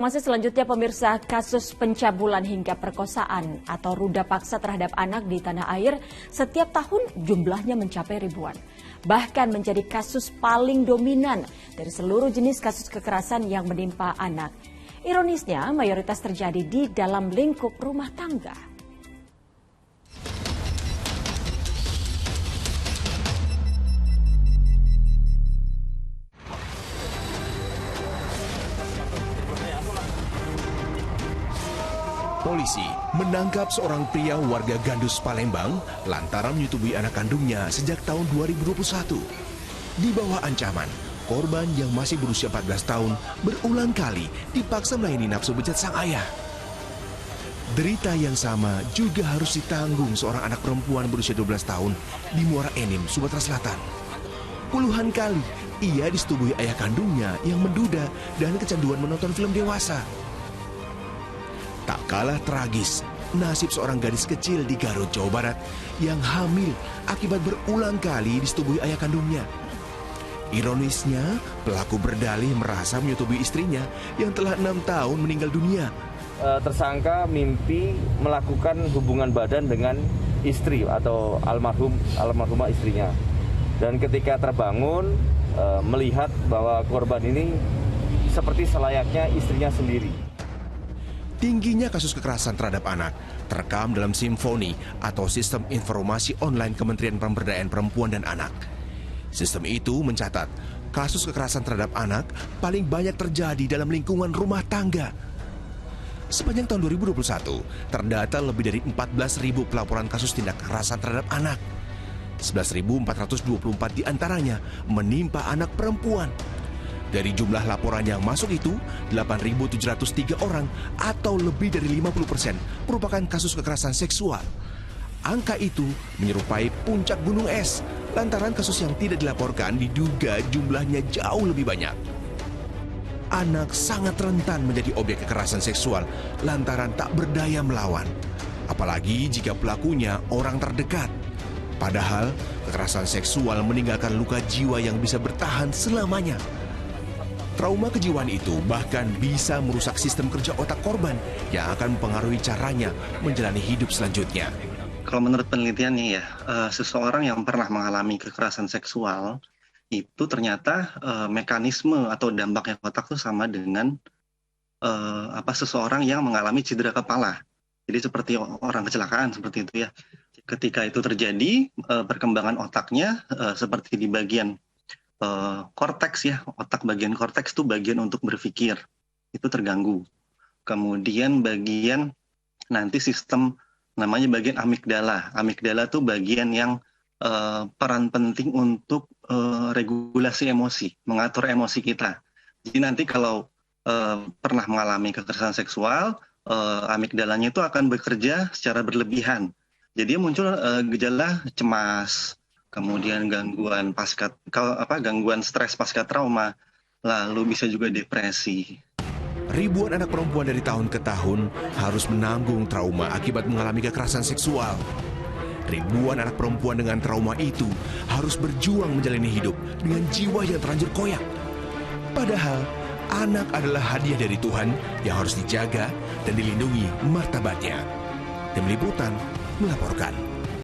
Masih selanjutnya pemirsa, kasus pencabulan hingga perkosaan atau ruda paksa terhadap anak di tanah air setiap tahun jumlahnya mencapai ribuan. Bahkan menjadi kasus paling dominan dari seluruh jenis kasus kekerasan yang menimpa anak. Ironisnya mayoritas terjadi di dalam lingkup rumah tangga. Polisi menangkap seorang pria warga Gandus, Palembang lantaran menyetubui anak kandungnya sejak tahun 2021. Di bawah ancaman, korban yang masih berusia 14 tahun berulang kali dipaksa melayani nafsu bejat sang ayah. Derita yang sama juga harus ditanggung seorang anak perempuan berusia 12 tahun di Muara Enim, Sumatera Selatan. Puluhan kali ia disetubui ayah kandungnya yang menduda dan kecanduan menonton film dewasa. Tak kalah tragis, nasib seorang gadis kecil di Garut, Jawa Barat yang hamil akibat berulang kali disetubui ayah kandungnya. Ironisnya, pelaku berdalih merasa menyetubui istrinya yang telah 6 tahun meninggal dunia. Tersangka mimpi melakukan hubungan badan dengan istri atau almarhumah istrinya. Dan ketika terbangun, melihat bahwa korban ini seperti selayaknya istrinya sendiri. Tingginya kasus kekerasan terhadap anak terekam dalam Simfoni atau Sistem Informasi Online Kementerian Pemberdayaan Perempuan dan Anak. Sistem itu mencatat kasus kekerasan terhadap anak paling banyak terjadi dalam lingkungan rumah tangga. Sepanjang tahun 2021, terdata lebih dari 14.000 pelaporan kasus tindak kekerasan terhadap anak. 11.424 diantaranya menimpa anak perempuan. Dari jumlah laporan yang masuk itu, 8.703 orang atau lebih dari 50% merupakan kasus kekerasan seksual. Angka itu menyerupai puncak gunung es, lantaran kasus yang tidak dilaporkan diduga jumlahnya jauh lebih banyak. Anak sangat rentan menjadi objek kekerasan seksual lantaran tak berdaya melawan, apalagi jika pelakunya orang terdekat. Padahal kekerasan seksual meninggalkan luka jiwa yang bisa bertahan selamanya. Trauma kejiwaan itu bahkan bisa merusak sistem kerja otak korban yang akan mempengaruhi caranya menjalani hidup selanjutnya. Kalau menurut penelitiannya ya, seseorang yang pernah mengalami kekerasan seksual itu ternyata mekanisme atau dampaknya otak itu sama dengan seseorang yang mengalami cedera kepala. Jadi seperti orang kecelakaan seperti itu ya. Ketika itu terjadi, perkembangan otaknya seperti di bagian korteks ya, otak bagian korteks itu bagian untuk berpikir, itu terganggu. Kemudian bagian nanti sistem namanya bagian amigdala. Amigdala itu bagian yang peran penting untuk regulasi emosi, mengatur emosi kita. Jadi nanti kalau pernah mengalami kekerasan seksual, amigdalanya itu akan bekerja secara berlebihan. Jadi muncul gejala cemas, kemudian gangguan gangguan stres pasca trauma, lalu bisa juga depresi. Ribuan anak perempuan dari tahun ke tahun harus menanggung trauma akibat mengalami kekerasan seksual. Ribuan anak perempuan dengan trauma itu harus berjuang menjalani hidup dengan jiwa yang terlanjur koyak. Padahal anak adalah hadiah dari Tuhan yang harus dijaga dan dilindungi martabatnya. Tim Liputan melaporkan.